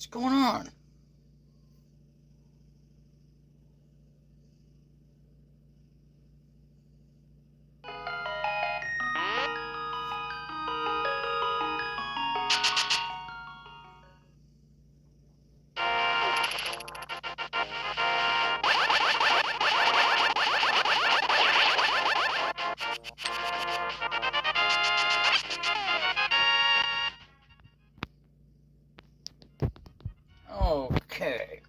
What's going on? Okay,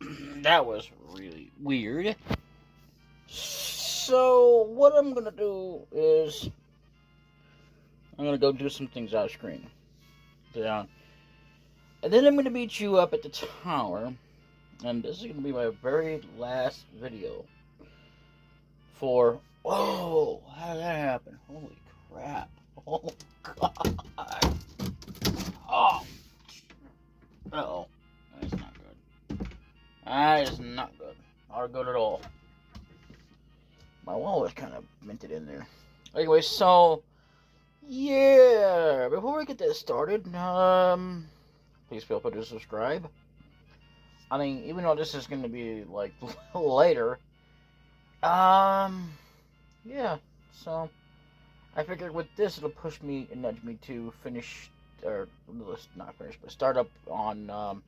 that was really weird. So, what I'm gonna do is, I'm gonna go do some things out of screen. Yeah. And then I'm gonna meet you up at the tower, and this is gonna be my very last video for. Whoa, how did that happen? Holy crap. Oh, God. Oh. Uh-oh. That's not good. That is not good. Not good at all. My wall was kind of minted in there. Anyway, so yeah, before we get this started, please feel free to subscribe. I mean, even though this is going to be like later, yeah. So I figured with this, it'll push me and nudge me to finish, or not finish, but start up on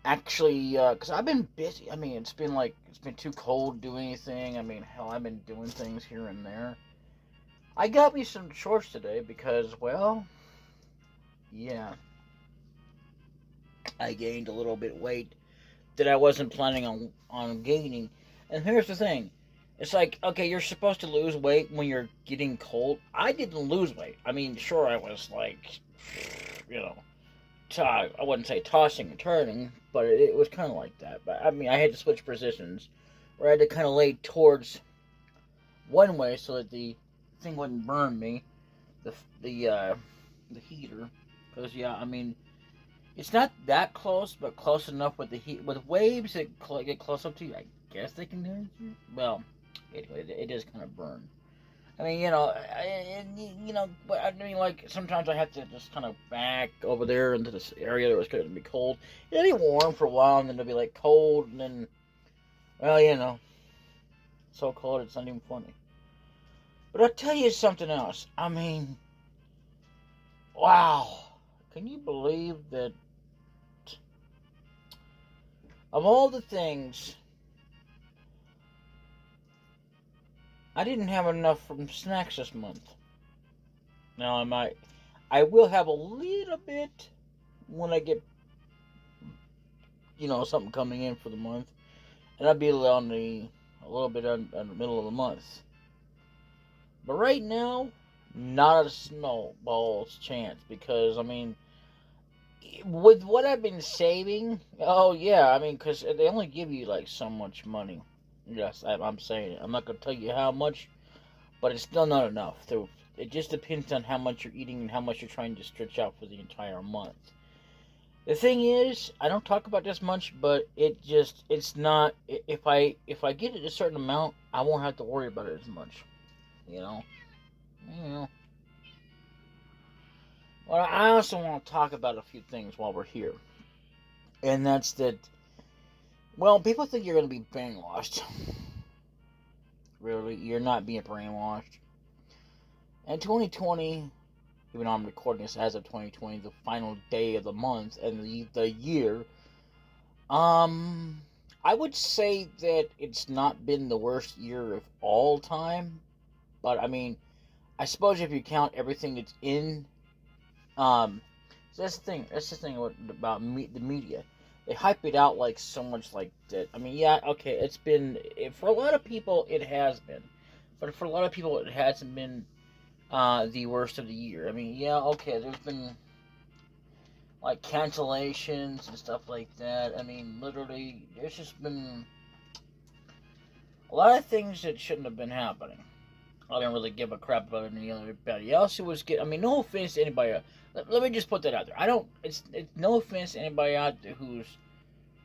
actually, because I've been busy. I mean, it's been too cold to do anything. I mean, hell, I've been doing things here and there. I got me some shorts today because, well, yeah, I gained a little bit weight that I wasn't planning on gaining. And here's the thing. It's like, okay, you're supposed to lose weight when you're getting cold. I didn't lose weight. I mean, sure, I was like, you know, I wouldn't say tossing and turning, but it was kind of like that. But I mean, I had to switch positions, where I had to kind of lay towards one way so that the thing wouldn't burn me, the heater, because yeah, I mean, it's not that close, but close enough with the heat. With waves that get close up to you, I guess they can hurt you. Well, anyway, it is kind of burn. I mean, but I mean, like, sometimes I have to just kind of back over there into this area that was going to be cold. It'll be warm for a while, and then it'll be, like, cold, and then, well, so cold it's not even funny. But I'll tell you something else. I mean, wow. Can you believe that of all the things, I didn't have enough from snacks this month. Now I will have a little bit when I get, something coming in for the month, and I'll be a little bit on the middle of the month. But right now, not a snowball's chance, because I mean, with what I've been saving, oh yeah, I mean, because they only give you like so much money. Yes, I'm saying it. I'm not gonna tell you how much, but it's still not enough. It just depends on how much you're eating and how much you're trying to stretch out for the entire month. The thing is, I don't talk about this much, but it's not. If I get it a certain amount, I won't have to worry about it as much. You know. Well, I also want to talk about a few things while we're here, and that's that. Well, people think you're going to be brainwashed. Really, you're not being brainwashed. And 2020, even though I'm recording this as of 2020, the final day of the month and the year, I would say that it's not been the worst year of all time. But I mean, I suppose if you count everything that's in, so that's the thing. That's the thing about the media. They hype it out like so much like that. I mean, yeah, okay, for a lot of people it has been, but for a lot of people it hasn't been the worst of the year. I mean, yeah, okay, there's been like cancellations and stuff like that. I mean, literally, there's just been a lot of things that shouldn't have been happening. I don't really give a crap about anybody else who was getting. I mean, no offense to anybody else. Let me just put that out there. It's no offense to anybody out there who's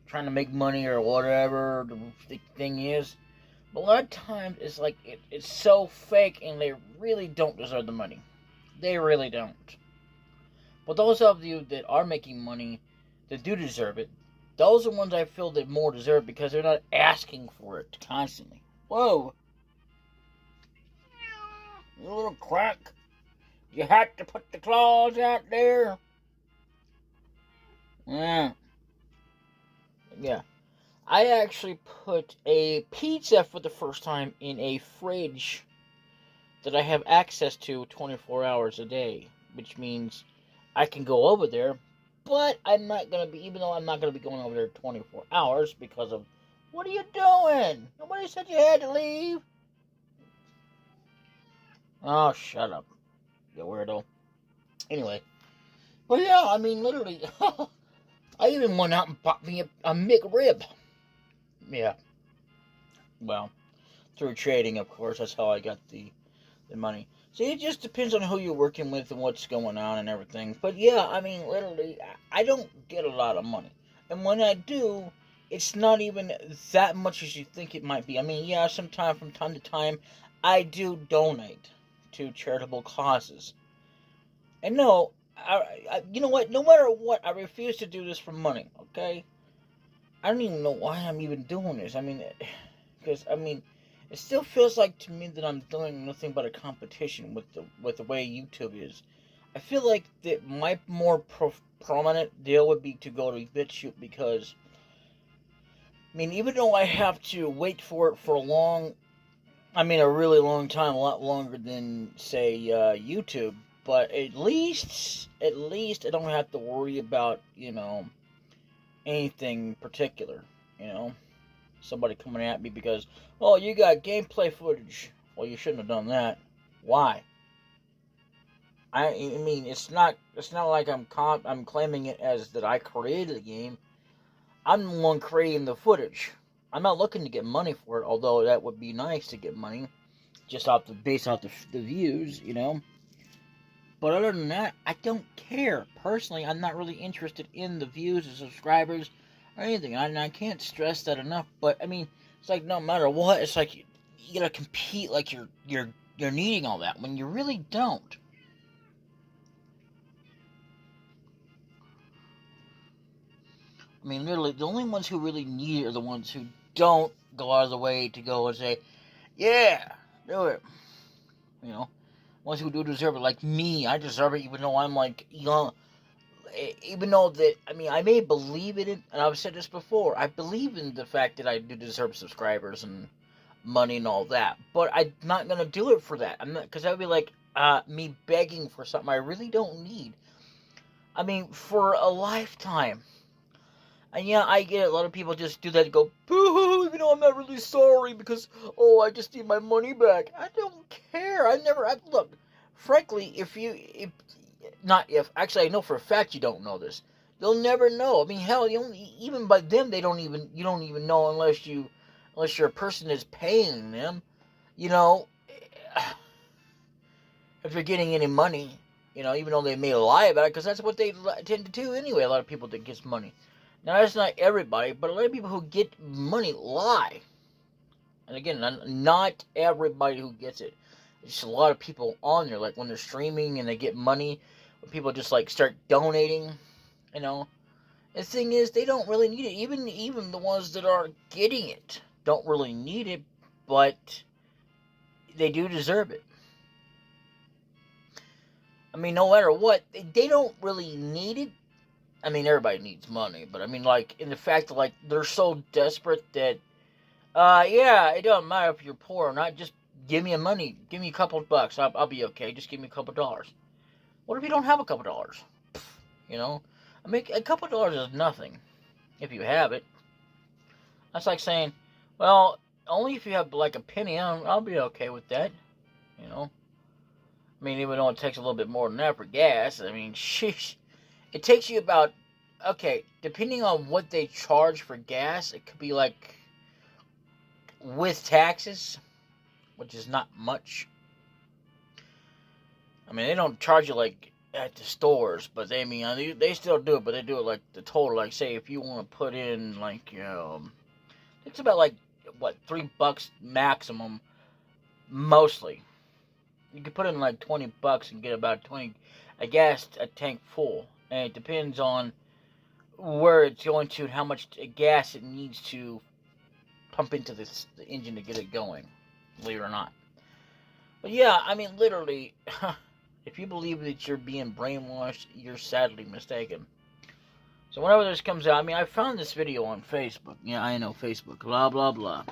trying to make money or whatever the thing is. But a lot of times it's like it's so fake, and they really don't deserve the money. They really don't. But those of you that are making money, that do deserve it, Those are ones I feel that more deserve because they're not asking for it constantly. Whoa, you little crack. You had to put the claws out there. Yeah. Yeah. I actually put a pizza for the first time in a fridge that I have access to 24 hours a day, which means I can go over there, but I'm not going to be, even though I'm not going to be going over there 24 hours because of, what are you doing? Nobody said you had to leave. Oh, shut up, you weirdo. Anyway, but yeah, I mean, literally, I even went out and bought me a McRib. Yeah, well, through trading, of course, that's how I got the money. See, it just depends on who you're working with and what's going on and everything. But yeah, I mean, literally, I don't get a lot of money. And when I do, it's not even that much as you think it might be. I mean, yeah, sometimes from time to time, I do donate to charitable causes. And no, you know what? No matter what, I refuse to do this for money, okay? I don't even know why I'm even doing this. I mean, because, I mean, it still feels like to me that I'm doing nothing but a competition with the way YouTube is. I feel like that my more prominent deal would be to go to BitChute because, I mean, even though I have to wait for it for a really long time, a lot longer than say YouTube, but at least I don't have to worry about anything particular, you know. Somebody coming at me because, oh, you got gameplay footage. Well, you shouldn't have done that. Why? I mean, it's not like I'm claiming it as that I created the game. I'm the one creating the footage. I'm not looking to get money for it, although that would be nice to get money, just based off the views, you know. But other than that, I don't care. Personally, I'm not really interested in the views or subscribers or anything. I can't stress that enough. But I mean, it's like no matter what, it's like you gotta compete like you're needing all that when you really don't. I mean, literally, the only ones who really need it are the ones who don't go out of the way to go and say, "Yeah, do it." You know, ones who do deserve it, like me. I deserve it, even though I'm like young. Even though that, I mean, I may believe in it, and I've said this before, I believe in the fact that I do deserve subscribers and money and all that, but I'm not gonna do it for that. I'm not, because that would be like me begging for something I really don't need. I mean, for a lifetime. And yeah, I get it. A lot of people just do that and go, boo-hoo, even though I'm not really sorry because, oh, I just need my money back. I don't care. Look, frankly, actually, I know for a fact you don't know this. You'll never know. I mean, hell, even by them, you don't even know unless you're a person that's paying them, you know, if you're getting any money, even though they may lie about it, because that's what they tend to do anyway, a lot of people that gets money. Now, that's not everybody, but a lot of people who get money lie. And again, not everybody who gets it. There's just a lot of people on there, like when they're streaming and they get money, when people just like start donating, you know. The thing is, they don't really need it. Even the ones that are getting it don't really need it, but they do deserve it. I mean, no matter what, they don't really need it. I mean, everybody needs money, but I mean, like, in the fact that, like, they're so desperate that, yeah, it doesn't matter if you're poor or not, just give me money, give me a couple of bucks, I'll be okay, just give me a couple of dollars. What if you don't have a couple of dollars? You know? I mean, a couple of dollars is nothing, if you have it. That's like saying, well, only if you have, like, a penny, I'll be okay with that, you know? I mean, even though it takes a little bit more than that for gas, I mean, sheesh. It takes you about, okay, depending on what they charge for gas, it could be like, with taxes, which is not much. I mean, they don't charge you like at the stores, but they still do it, but they do it like the total. Like, say, if you want to put in, like, it's about like, what, $3 maximum, mostly. You can put in like $20 and get about 20, a tank full. And it depends on where it's going to and how much gas it needs to pump into the engine to get it going, believe it or not. But yeah, I mean, literally, if you believe that you're being brainwashed, you're sadly mistaken. So whenever this comes out, I mean, I found this video on Facebook. Yeah, I know Facebook, blah, blah, blah.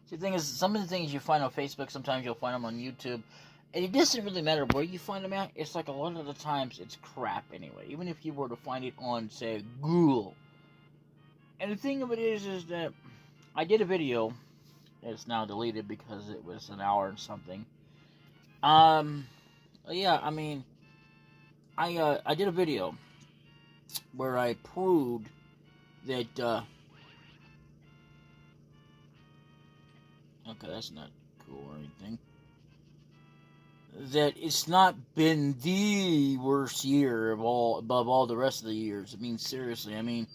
See, the thing is, some of the things you find on Facebook, sometimes you'll find them on YouTube. And it doesn't really matter where you find them at. It's like a lot of the times it's crap anyway. Even if you were to find it on, say, Google. And the thing of it is that I did a video. It's now deleted because it was an hour and something. Yeah, I mean, I did a video where I proved that, okay, that's not cool or anything, that it's not been the worst year above all the rest of the years. I mean, seriously, I mean,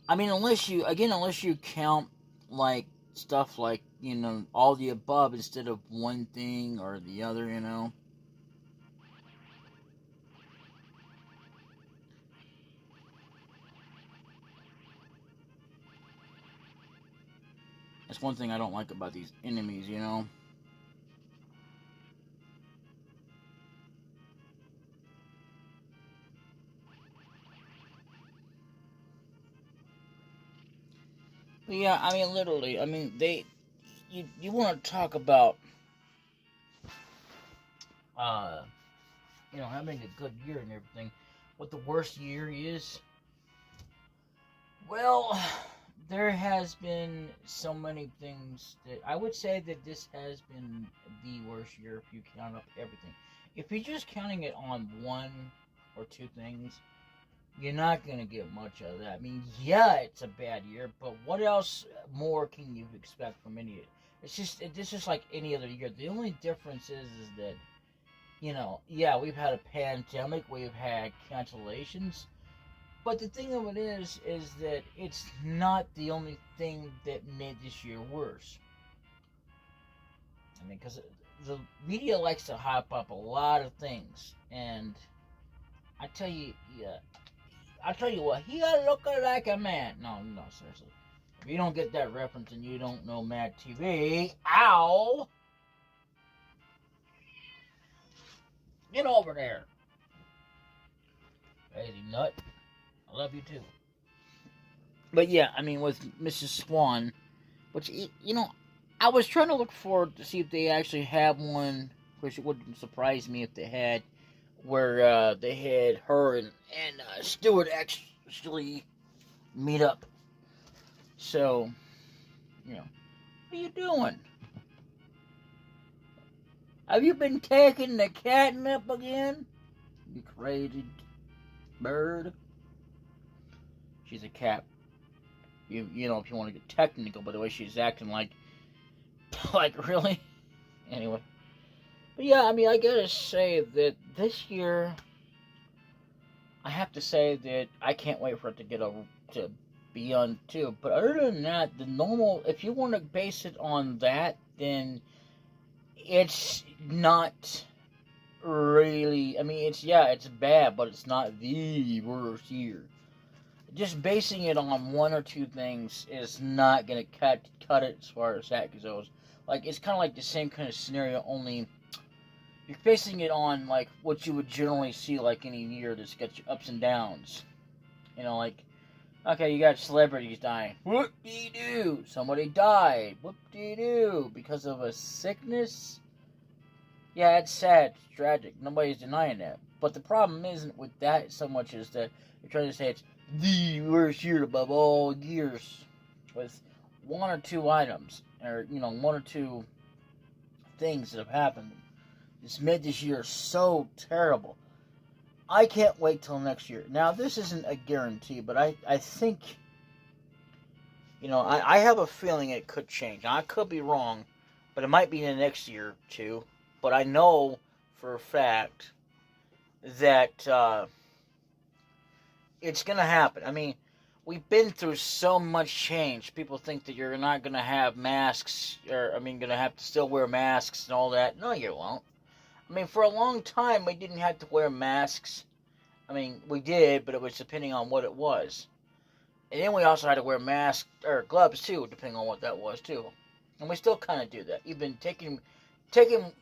unless you count, like, stuff like, all the above instead of one thing or the other. That's one thing I don't like about these enemies. But yeah, I mean, literally, I mean, you want to talk about, having a good year and everything. What the worst year is? Well, there has been so many things that I would say that this has been the worst year if you count up everything. If you're just counting it on one or two things, you're not going to get much out of that. I mean, yeah, it's a bad year, but what else more can you expect from any? This is like any other year. The only difference is that, yeah, we've had a pandemic, we've had cancellations, but the thing of it is that it's not the only thing that made this year worse. I mean, because the media likes to hype up a lot of things, and I tell you, yeah, I tell you what, he looking like a man. No, seriously. If you don't get that reference and you don't know Mad TV, ow! Get over there. Crazy nut. I love you too. But yeah, I mean, with Mrs. Swan, which, I was trying to look forward to see if they actually have one, which it wouldn't surprise me if they had, where they had her and Stewart actually meet up. So, what are you doing? Have you been taking the catnip again? You crazy bird. She's a cat. If you want to get technical, by the way she's acting like really? Anyway. But yeah, I mean, I gotta say that this year, I have to say that I can't wait for it to to be on too. But other than that, the normal, if you want to base it on that, then it's not really, I mean, it's bad, but it's not the worst year. Just basing it on one or two things is not going to cut it as far as that goes. Like, it's kind of like the same kind of scenario, only you're basing it on, like, what you would generally see, like, any year that's got your ups and downs. Like, okay, you got celebrities dying. Whoop-dee-doo. Somebody died. Whoop-dee-doo. Because of a sickness. Yeah, it's sad. It's tragic. Nobody's denying that. But the problem isn't with that so much as that you're trying to say it's the worst year above all years with one or two items, or, one or two things that have happened. This made this year so terrible. I can't wait till next year. Now, this isn't a guarantee, but I think, I have a feeling it could change. Now, I could be wrong, but it might be in the next year, too. But I know for a fact that it's going to happen. I mean, we've been through so much change. People think that you're not going to have masks, or, going to have to still wear masks and all that. No, you won't. I mean, for a long time, we didn't have to wear masks. I mean, we did, but it was depending on what it was. And then we also had to wear masks or gloves too, depending on what that was too. And we still kind of do that. Even taking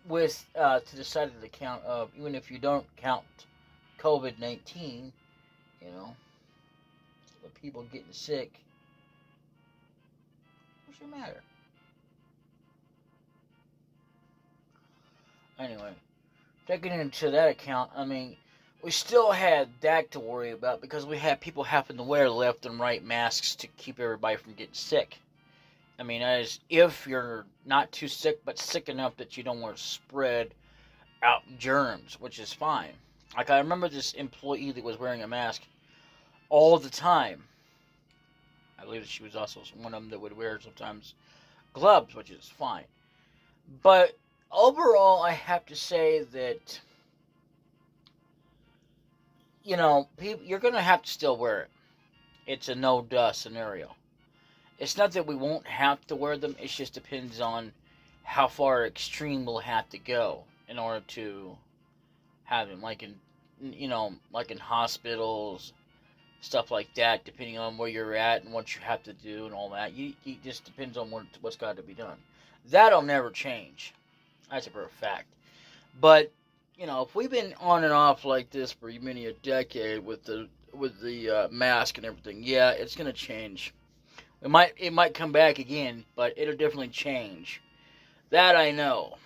with to the side of the count of, even if you don't count COVID-19, you know, the people getting sick. What should matter? Anyway, taking into that account, I mean, we still had that to worry about because we had people having to wear left and right masks to keep everybody from getting sick. I mean, as if you're not too sick, but sick enough that you don't want to spread out germs, which is fine. Like, I remember this employee that was wearing a mask all the time. I believe that she was also one of them that would wear sometimes gloves, which is fine. But overall, I have to say that, you know, you're going to have to still wear it. It's a no-duh scenario. It's not that we won't have to wear them. It just depends on how far extreme we'll have to go in order to have them. Like like in hospitals, stuff like that, depending on where you're at and what you have to do and all that. It just depends on what's got to be done. That'll never change. That's a for a fact. But, if we've been on and off like this for many a decade with the mask and everything, yeah, it's gonna change. It might come back again, but it'll definitely change. That I know.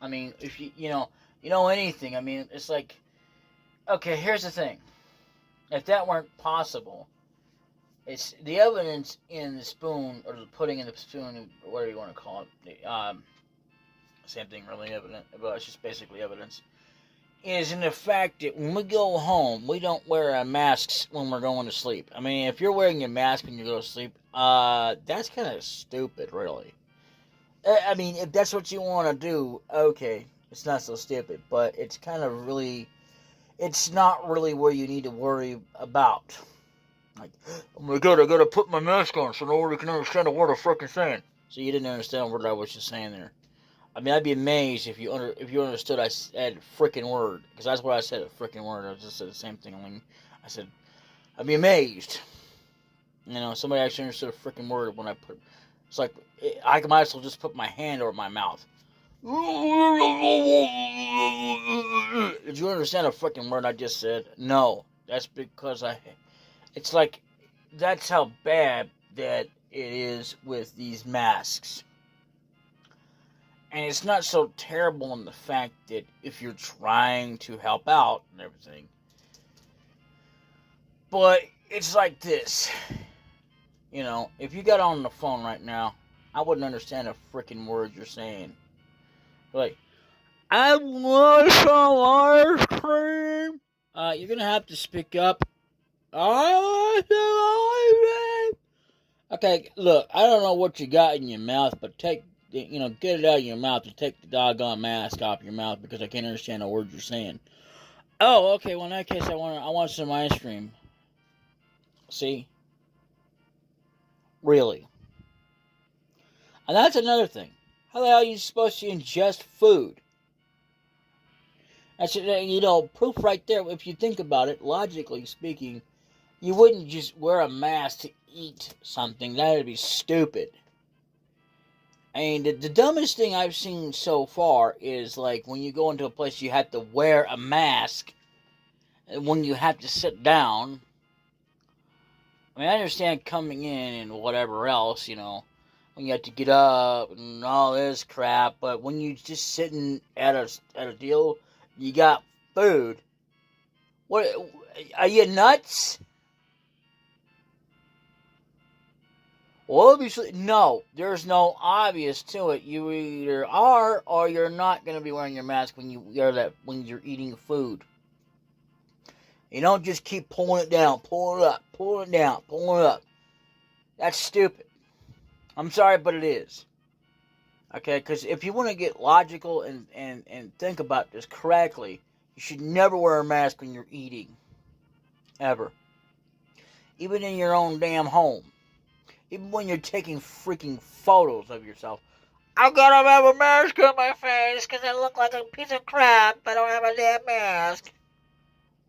I mean, if you know anything, I mean, it's like, okay, here's the thing. If that weren't possible, it's the evidence in the spoon, or the pudding in the spoon, or whatever you want to call it. Same thing, really evident, but it's just basically evidence. Is in the fact that when we go home, we don't wear masks when we're going to sleep. I mean, if you're wearing a mask when you go to sleep, that's kind of stupid, really. I mean, if that's what you want to do, okay, it's not so stupid, but it's kind of really, it's not really where you need to worry about. Like, oh my god, I gotta put my mask on so nobody can understand a word I'm fucking saying. So you didn't understand what I was just saying there. I mean, I'd be amazed if you understood I said frickin' word, because that's what I said, a frickin' word. I just said the same thing. I mean, I said, I'd be amazed. Somebody actually understood a frickin' word when I put. It's like I might as well just put my hand over my mouth. Did you understand a frickin' word I just said? No, that's because It's like that's how bad that it is with these masks. And it's not so terrible in the fact that if you're trying to help out and everything. But it's like this. If you got on the phone right now, I wouldn't understand a freaking word you're saying. Like, I want some ice cream. You're going to have to speak up. I want some ice cream. Okay, look, I don't know what you got in your mouth, but get it out of your mouth and take the doggone mask off your mouth because I can't understand a word you're saying. Oh, okay, well in that case I want some ice cream. See? Really. And that's another thing. How the hell are you supposed to ingest food? That's proof right there. If you think about it, logically speaking, you wouldn't just wear a mask to eat something. That would be stupid. I mean, the dumbest thing I've seen so far is like when you go into a place you have to wear a mask and when you have to sit down. I mean, I understand coming in and whatever else, when you have to get up and all this crap, but when you just sitting at a deal, you got food. What, are you nuts? Well, obviously, no. There's no obvious to it. You either are or you're not going to be wearing your mask when you're eating food. You don't just keep pulling it down, pulling it up, pulling it down, pulling it up. That's stupid. I'm sorry, but it is. Okay, because if you want to get logical and think about this correctly, you should never wear a mask when you're eating. Ever. Even in your own damn home. Even when you're taking freaking photos of yourself. I gotta have a mask on my face because I look like a piece of crap. I don't have a damn mask.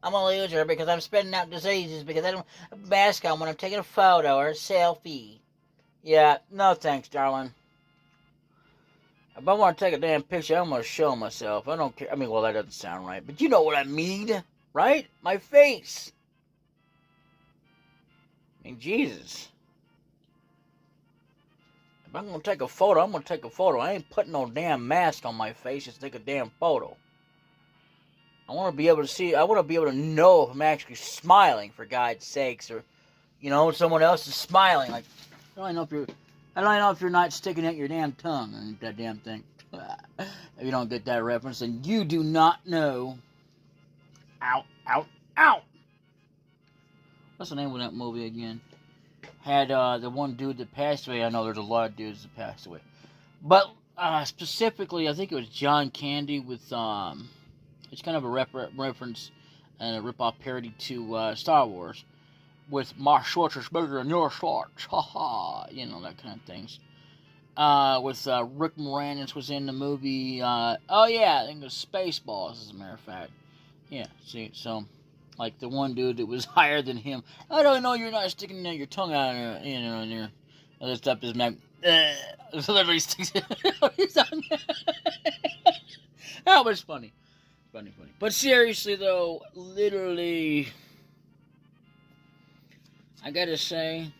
I'm a loser because I'm spreading out diseases because I don't have a mask on when I'm taking a photo or a selfie. Yeah, no thanks, darling. If I want to take a damn picture, I'm going to show myself. I don't care. I mean, well, that doesn't sound right, but you know what I mean, right? My face. I mean, Jesus. If I'm going to take a photo, I'm going to take a photo. I ain't putting no damn mask on my face just to take a damn photo. I want to be able to see, I want to be able to know if I'm actually smiling, for God's sakes, or, you know, someone else is smiling. Like, I don't know if you're not sticking out your damn tongue on that damn thing. If you don't get that reference, then you do not know. Ow, ow, ow! What's the name of that movie again? Had the one dude that passed away. I know there's a lot of dudes that passed away. But specifically, I think it was John Candy with, it's kind of a reference and a rip-off parody to Star Wars. With my shorts is bigger than your shorts. Haha. You know, that kind of things. With Rick Moranis was in the movie. Oh yeah, I think it was Spaceballs, as a matter of fact. Yeah, see, so, like the one dude that was higher than him. I don't know, you're not sticking your tongue out in your other stuff is like, literally sticks out his tongue. That was funny. Funny. But seriously though, literally, I gotta say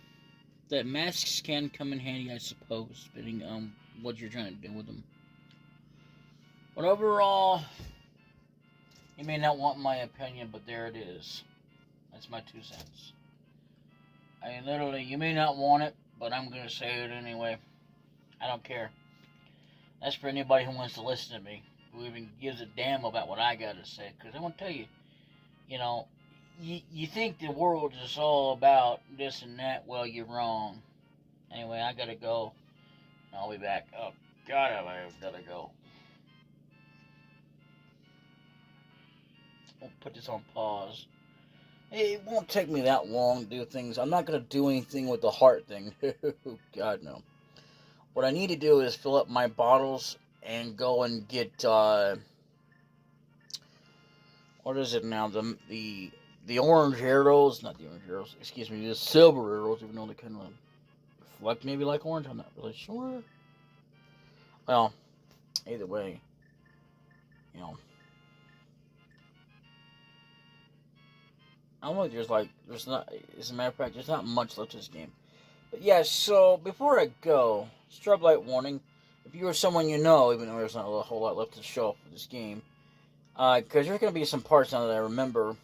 that masks can come in handy, I suppose, depending on what you're trying to do with them. But overall, you may not want my opinion, but there it is. That's my 2 cents. I mean, literally, you may not want it, but I'm going to say it anyway. I don't care. That's for anybody who wants to listen to me, who even gives a damn about what I got to say. Because I want to tell you, you know, you think the world is all about this and that. Well, you're wrong. Anyway, I got to go. I'll be back. Oh, God, I've got to go. I'll put this on pause. It won't take me that long to do things. I'm not going to do anything with the heart thing. God, no. What I need to do is fill up my bottles and go and get, what is it now? The orange arrows, not the orange arrows, excuse me, the silver arrows, even though they kind of reflect maybe like orange. I'm not really sure. Well, either way, you know. I don't know, there's not, as a matter of fact, there's not much left to this game. But yeah, so before I go, strobe light warning. If you or someone you know, even though there's not a whole lot left to show for this game, because there's going to be some parts now that I remember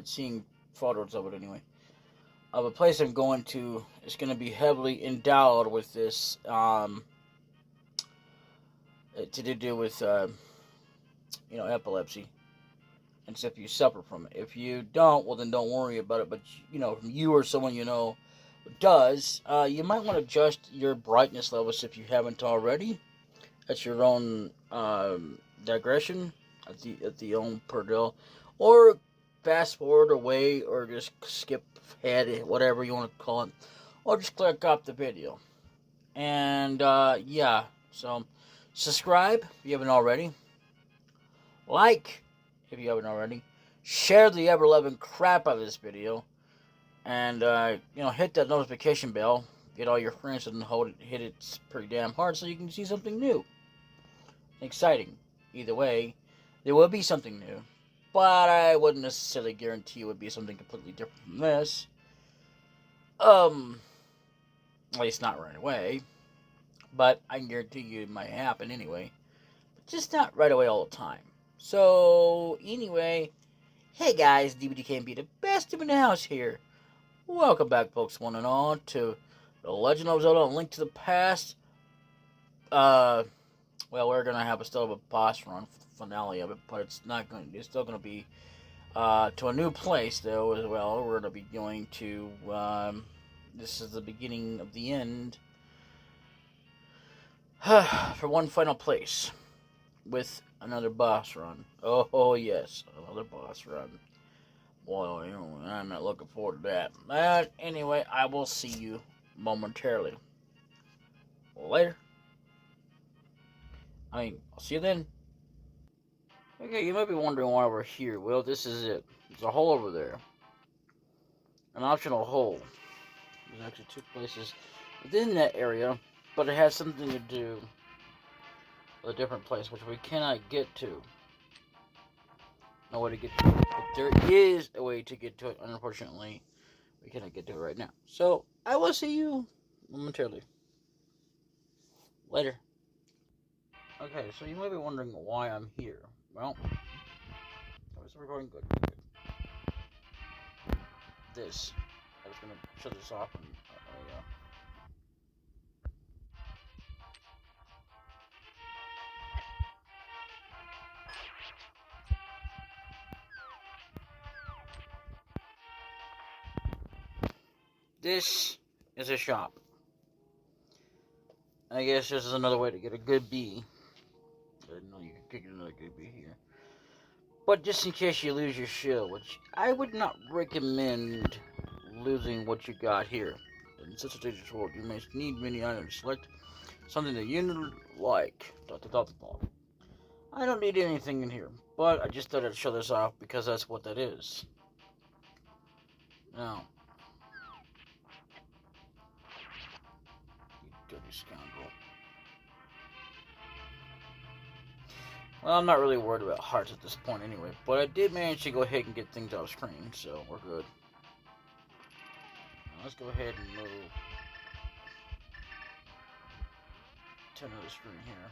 seeing photos of it anyway, of a place I'm going to is going to be heavily endowed with this, to do with, epilepsy. And so if you suffer from it. If you don't, well then don't worry about it. But, you or someone you know does, you might want to adjust your brightness levels if you haven't already. That's your own digression at the own per deal. Or fast forward or wait, or just skip ahead, whatever you want to call it. Or just click off the video. And, yeah. So, subscribe if you haven't already. Like if you haven't already. Share the ever-loving crap out of this video. And, hit that notification bell. Get all your friends and hit it pretty damn hard so you can see something new. Exciting. Either way, there will be something new. But I wouldn't necessarily guarantee it would be something completely different from this. At least not right away. But I can guarantee you it might happen anyway. But just not right away all the time. So, anyway, hey guys, DbdKmpPlay'St.L.O.Z.A.L.T.T.P.P.48 the best in the house here. Welcome back, folks, one and all, to The Legend of Zelda: Link to the Past. Well, we're gonna have still have a boss run finale of it, but it's still gonna be to a new place though as well. We're gonna be going to this is the beginning of the end for one final place with another boss run. Oh yes, another boss run. Well, I'm not looking forward to that. But anyway, I will see you momentarily. Later. I'll see you then. Okay, you might be wondering why we're here. Well, this is it. There's a hole over there. An optional hole. There's actually two places within that area, but it has something to do with a different place, which we cannot get to. No way to get to it. But there is a way to get to it, unfortunately. We cannot get to it right now. So, I will see you momentarily. Later. Okay, so you might be wondering why I'm here. Well, it's recording good. This. I was going to shut this off and this is a shop. I guess this is another way to get a good bee. I didn't know you could get another good bee here. But just in case you lose your shield, which I would not recommend losing what you got here. In such a dangerous world, you may need many items. Select something that you like. ... I don't need anything in here, but I just thought I'd show this off because that's what that is. Now, you dirty scoundrel. Well, I'm not really worried about hearts at this point anyway, but I did manage to go ahead and get things off screen, so we're good. Now let's go ahead and move to another screen here.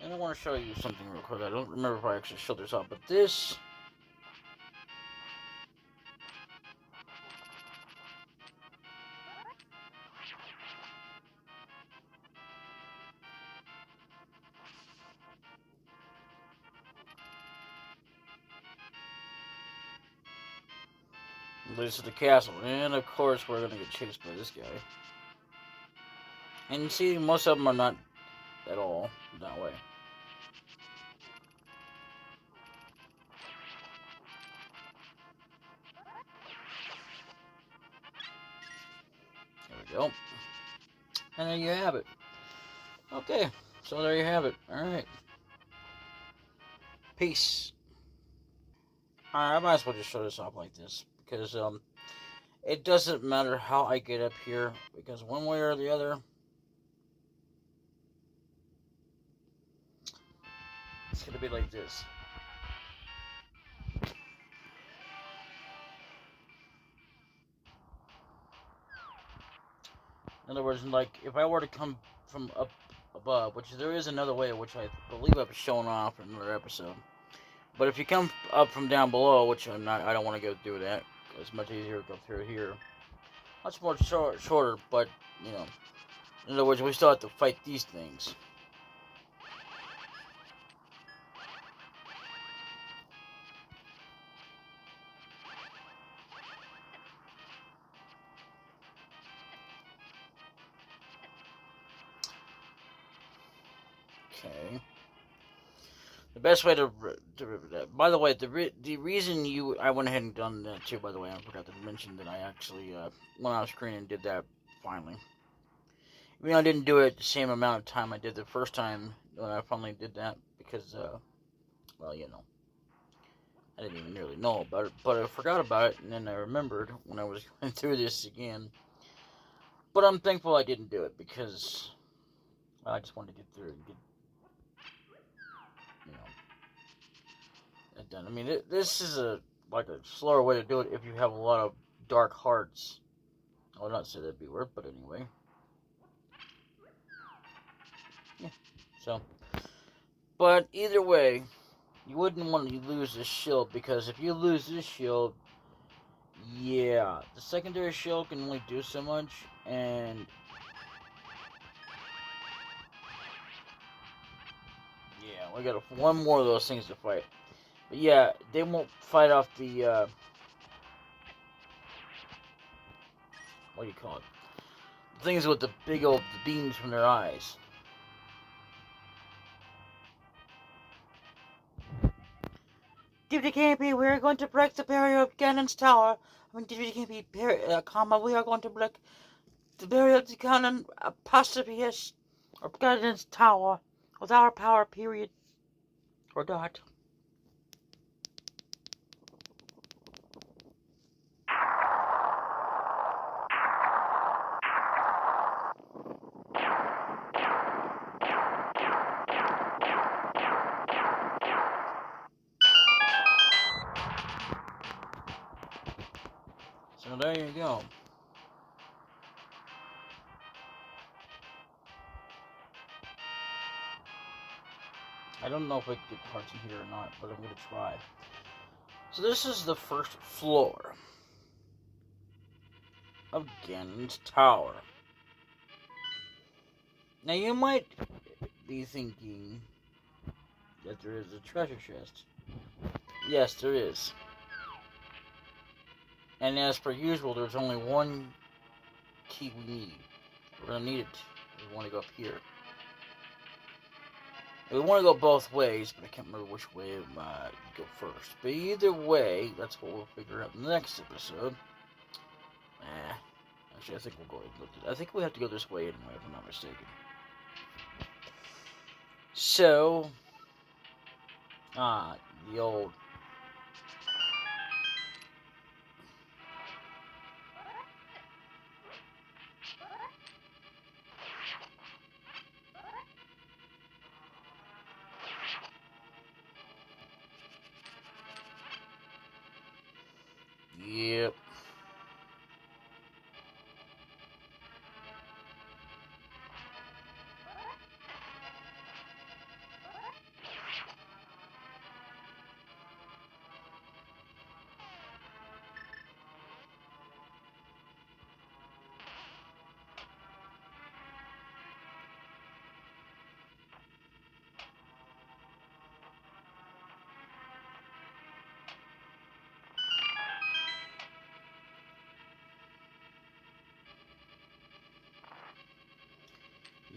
And I want to show you something real quick. I don't remember if I actually showed this off, but this... leads to the castle. And of course, we're going to get chased by this guy. And you see, most of them are not at all that way. There we go. And there you have it. Okay, so there you have it. Alright. Peace. Alright, I might as well just show this off like this. Because, it doesn't matter how I get up here. Because one way or the other, it's going to be like this. In other words, like, if I were to come from up above, which there is another way, which I believe I've shown off in another episode. But if you come up from down below, which I'm not, I don't want to go do that. It's much easier to go through here. Much more shorter, but, you know. In other words, we still have to fight these things. Okay. The best way to by the way, the reason I went ahead and done that too. By the way, I forgot to mention that I actually went off screen and did that finally. Even though I didn't do it the same amount of time I did the first time when I finally did that because, well, you know, I didn't even really know about it, but I forgot about it and then I remembered when I was going through this again. But I'm thankful I didn't do it because I just wanted to get through and get, you know, it done. I mean, this is like a slower way to do it if you have a lot of dark hearts. I would not say that'd be weird, but anyway. Yeah. So, but either way, you wouldn't want to lose this shield because if you lose this shield, yeah, the secondary shield can only do so much, and yeah, we got one more of those things to fight. But yeah, they won't fight off the what do you call it? Things with the big old beams from their eyes. DbdKmpPlay'sT.L.O.Z.A.L.T.T.P.P.48, we're going to break the barrier of Ganon's tower. DbdKmpPlay'T.L.O.Z.A.L.T.T.P.P.48, we are going to break the barrier of the canon apostrophe S or guidance tower with our power period or dot. So there you go. I don't know if I can get parts in here or not, but I'm going to try. So this is the first floor of Ganon's tower. Now you might be thinking that there is a treasure chest. Yes, there is. And as per usual, there's only one key we need. We're going to need it. We want to go up here. We want to go both ways, but I can't remember which way to go first. But either way, that's what we'll figure out in the next episode. Actually, I think we'll go ahead and look at it. I think we have to go this way anyway, if I'm not mistaken. So, the old... Yep.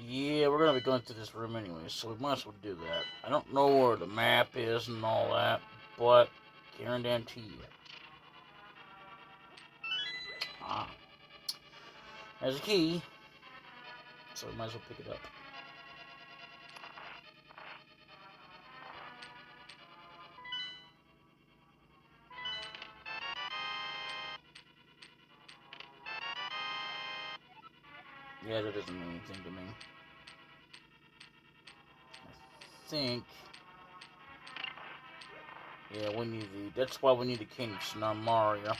Yeah, we're going to be going through this room anyway, so we might as well do that. I don't know where the map is and all that, but guarantee you. There's a key, so we might as well pick it up. Yeah, that doesn't mean anything to me. I think... Yeah, we need the... That's why we need the Kings, not Mario.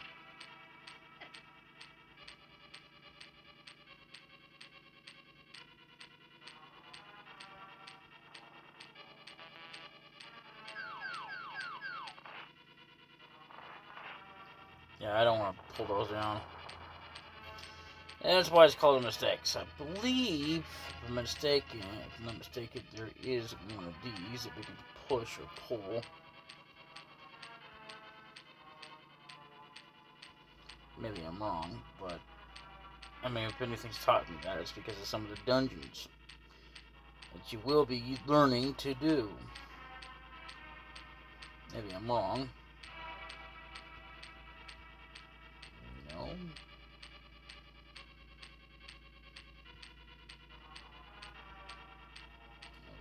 Yeah, I don't want to pull those down. And that's why it's called a mistake. So I believe, if I'm not mistaken, there is one of these that we can push or pull. Maybe I'm wrong, but I mean, if anything's taught me that, it's because of some of the dungeons that you will be learning to do. Maybe I'm wrong. No.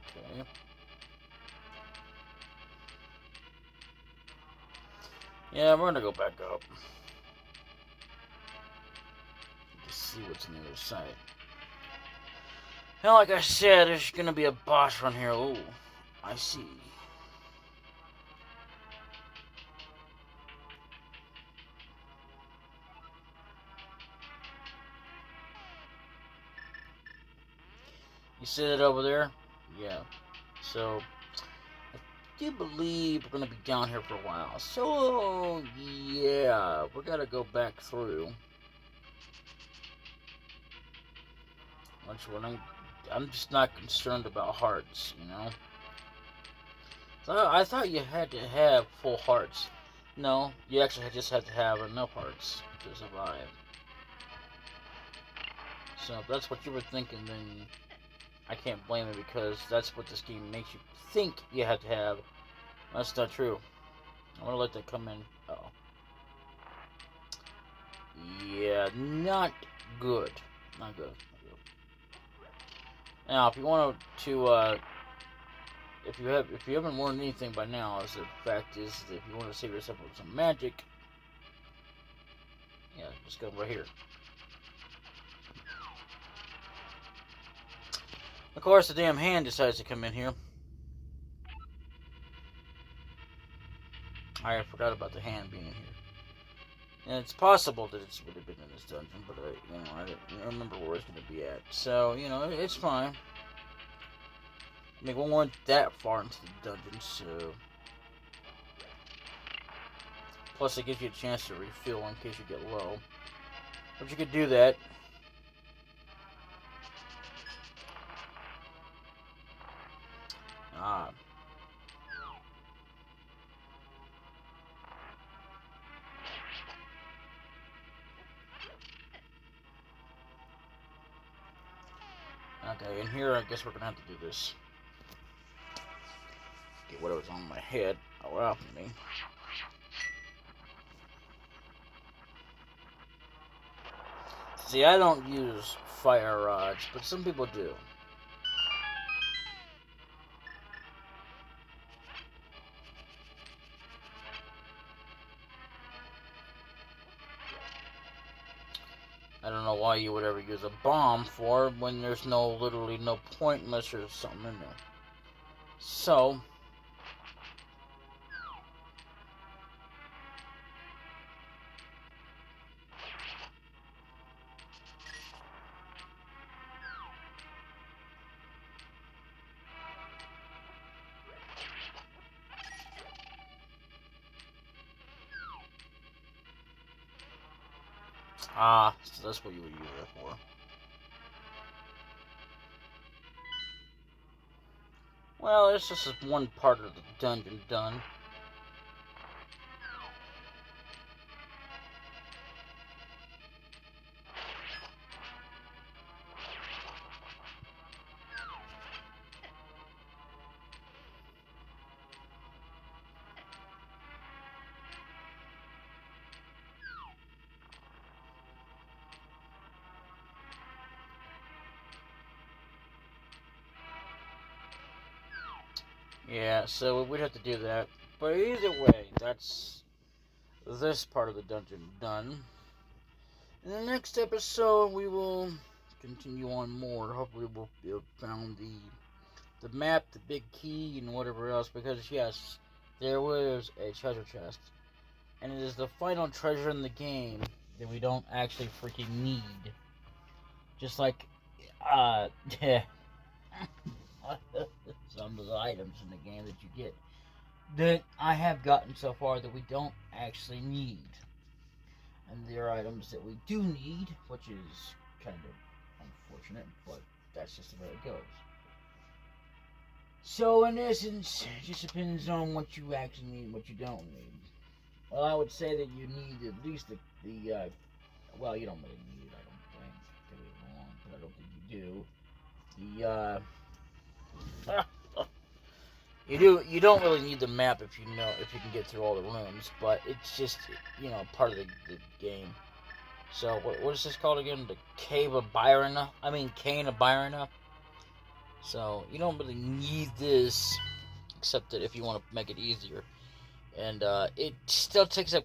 Okay. Yeah, we're gonna go back up. To see what's on the other side. Now, like I said, there's gonna be a boss run here. Oh, I see. You see that over there? Yeah. So, I do believe we're gonna be down here for a while. So, yeah, we're gonna go back through. Which one? I'm just not concerned about hearts, you know? So I thought you had to have full hearts. No, you actually just have to have enough hearts to survive. So if that's what you were thinking, then I can't blame it, because that's what this game makes you think you have to have. That's not true. I'm gonna let that come in. Uh-oh. Yeah, not good. Not good. Not good. Now, if you want to, if you haven't learned anything by now, is the fact is that if you want to save yourself with some magic, yeah, just go right here. Of course, the damn hand decides to come in here. I forgot about the hand being in here. And it's possible that it would have been in this dungeon, but I don't remember where it's going to be at. So, it's fine. I mean, we weren't that far into the dungeon, so... Plus, it gives you a chance to refill in case you get low. But you could do that. Ah. Okay, and here I guess we're going to have to do this. Get whatever's on my head off of me. See, I don't use fire rods, but some people do. I don't know why you would ever use a bomb for when there's literally no point unless there's something in there. So... so that's what you would use it for. Well, this is just one part of the dungeon done. Yeah, so we'd have to do that. But either way, that's this part of the dungeon done. In the next episode, we will continue on more. Hopefully, we'll have found the map, the big key, and whatever else. Because, yes, there was a treasure chest. And it is the final treasure in the game that we don't actually freaking need. Just like, some of the items in the game that you get that I have gotten so far that we don't actually need. And there are items that we do need, which is kind of unfortunate, but that's just the way it goes. So in essence, it just depends on what you actually need and what you don't need. Well, I would say that you need at least the well, you don't really need it, I don't think. Could be wrong, but I don't think you do. You don't really need the map if you can get through all the rooms, but it's just, part of the game. So, what is this called again? The Cave of Byrona? Cane of Byrona. So, you don't really need this, except that if you want to make it easier. And, it still takes up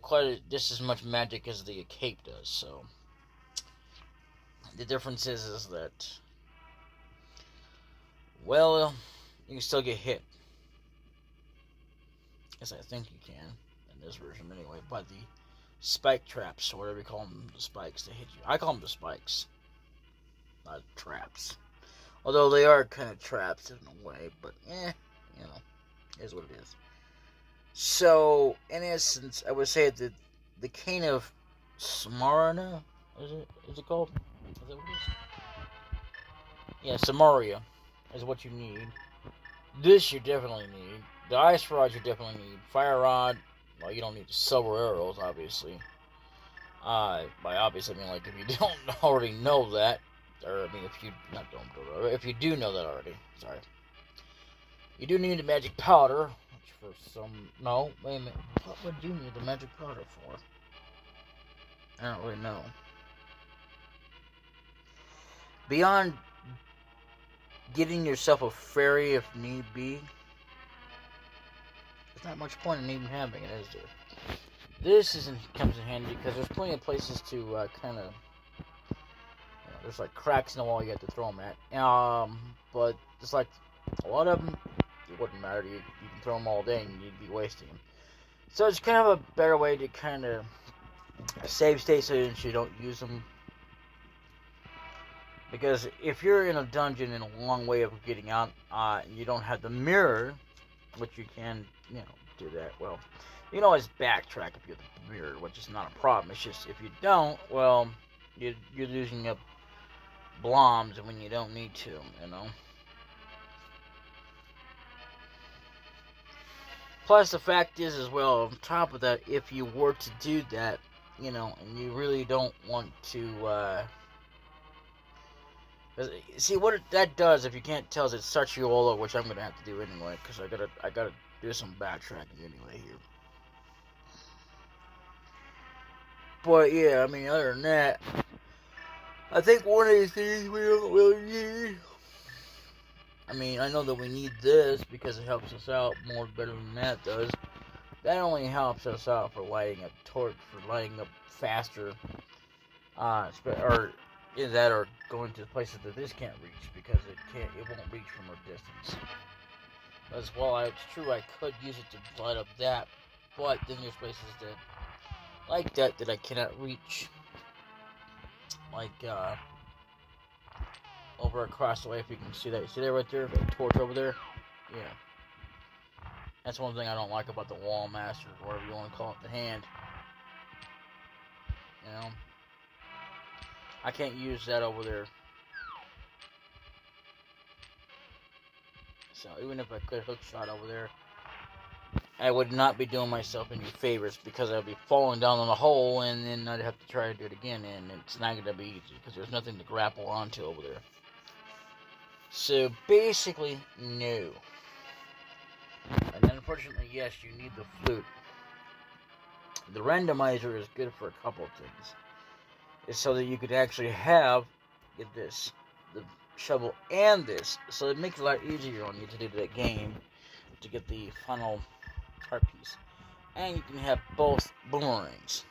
just as much magic as the cape does, so. The difference is that, well, you can still get hit. Yes, I think you can, in this version anyway, by the spike traps, or whatever you call them, the spikes that hit you. I call them the spikes, not traps. Although they are kind of traps in a way, but is what it is. So, in essence, I would say that the Cane of Smarna, is it called? Is that what it is? Yeah, Samaria is what you need. This you definitely need. The ice rod you definitely need. Fire rod, well, you don't need the silver arrows, obviously. By obviously, I mean, like, if you don't already know that, or, if you do know that already, sorry. You do need the magic powder, which for some, no, wait a minute, what would you need the magic powder for? I don't really know. Beyond getting yourself a fairy if need be, there's not much point in even having it, is there? This comes in handy because there's plenty of places to kind of, there's like cracks in the wall you have to throw them at. But it's like a lot of them, it wouldn't matter. You can throw them all day and you'd be wasting them. So it's kind of a better way to kind of save state so you don't use them. Because if you're in a dungeon in a long way of getting out, you don't have the mirror, which you can, do that. Well, you can always backtrack if you have the mirror, which is not a problem. It's just if you don't, well, you're losing up bloms when you don't need to, Plus, the fact is, as well, on top of that, if you were to do that, and you really don't want to, see what that does. If you can't tell, is it starts you all over, which I'm gonna have to do anyway, because I gotta do some backtracking anyway here. But yeah, I mean, other than that, I think one of these things we don't really need. I mean, I know that we need this because it helps us out more better than that does. That only helps us out for lighting up torch, for lighting up faster, or going to places that this can't reach because it won't reach from a distance. As well, it's true I could use it to light up that, but then there's places that I cannot reach, like over across the way. If you can see that right there, that torch over there, yeah. That's one thing I don't like about the wall master, or whatever you want to call it, the hand. I can't use that over there. So even if I could hook shot over there, I would not be doing myself any favors because I'd be falling down in a hole and then I'd have to try to do it again, and it's not going to be easy because there's nothing to grapple onto over there. So basically, no. And then unfortunately, yes, you need the flute. The randomizer is good for a couple of things. It's so that you could actually get this, the shovel and this, so it makes it a lot easier on you to do that game to get the final heart piece. And you can have both boomerangs.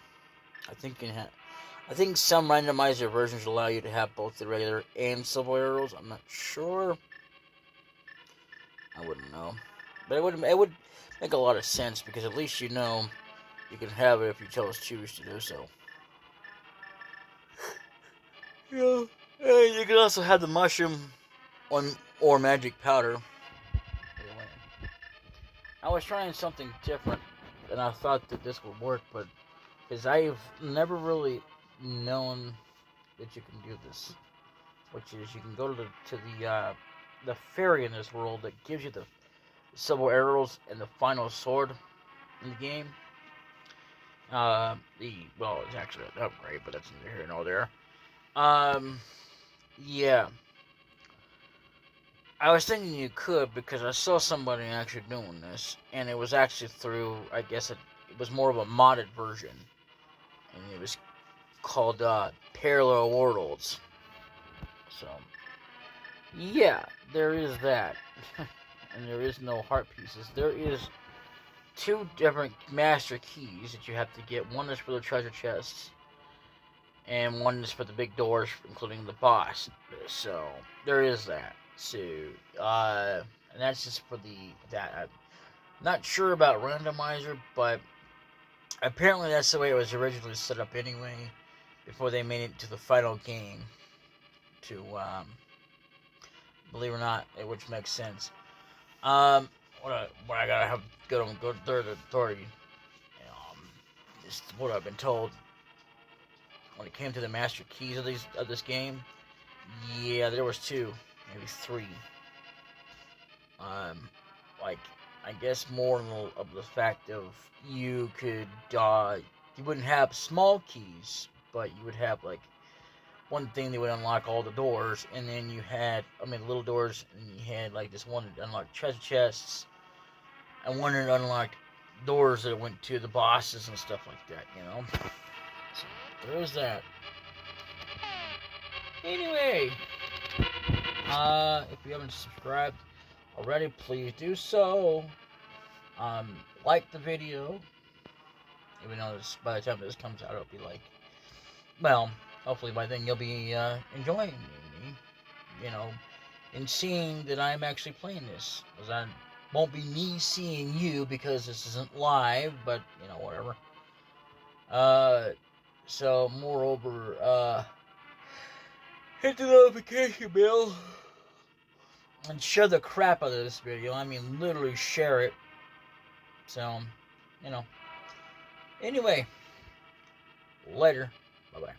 I think some randomizer versions allow you to have both the regular and silver arrows. I'm not sure. I wouldn't know, but it would make a lot of sense because at least you can have it if you choose to do so. Yeah, and you can also have the mushroom or magic powder. I was trying something different, and I thought that this would work, but because I've never really known that you can do this, which is you can go to the fairy in this world that gives you the silver arrows and the final sword in the game. It's actually an upgrade, but that's neither here nor there. Yeah. I was thinking you could because I saw somebody actually doing this, and it was actually through, I guess it was more of a modded version, and it was called Parallel Worlds. So, yeah, there is that, and there is no heart pieces. There is 2 different master keys that you have to get. One is for the treasure chests, and one is for the big doors, including the boss. So there is that. So, and that's just for that. I'm not sure about randomizer, but apparently that's the way it was originally set up anyway, before they made it to the final game. To believe it or not, which makes sense. What I gotta have good third authority. Just what I've been told. When it came to the master keys of this game, yeah, there was 2. Maybe 3. I guess more of the fact of you could, you wouldn't have small keys, but you would have like one thing that would unlock all the doors, and then you had, little doors, and you had like this one that unlocked treasure chests, and one that unlocked doors that went to the bosses and stuff like that, So, there's that. Anyway, if you haven't subscribed already, please do so. Like the video. Even though by the time this comes out, it'll be like, well, hopefully by then you'll be enjoying me, you know, and seeing that I'm actually playing this. Because I won't be me seeing you because this isn't live, but, you know, whatever. So, moreover, hit the notification bell and share the crap out of this video. I mean, literally share it. So, you know. Anyway, later. Bye-bye.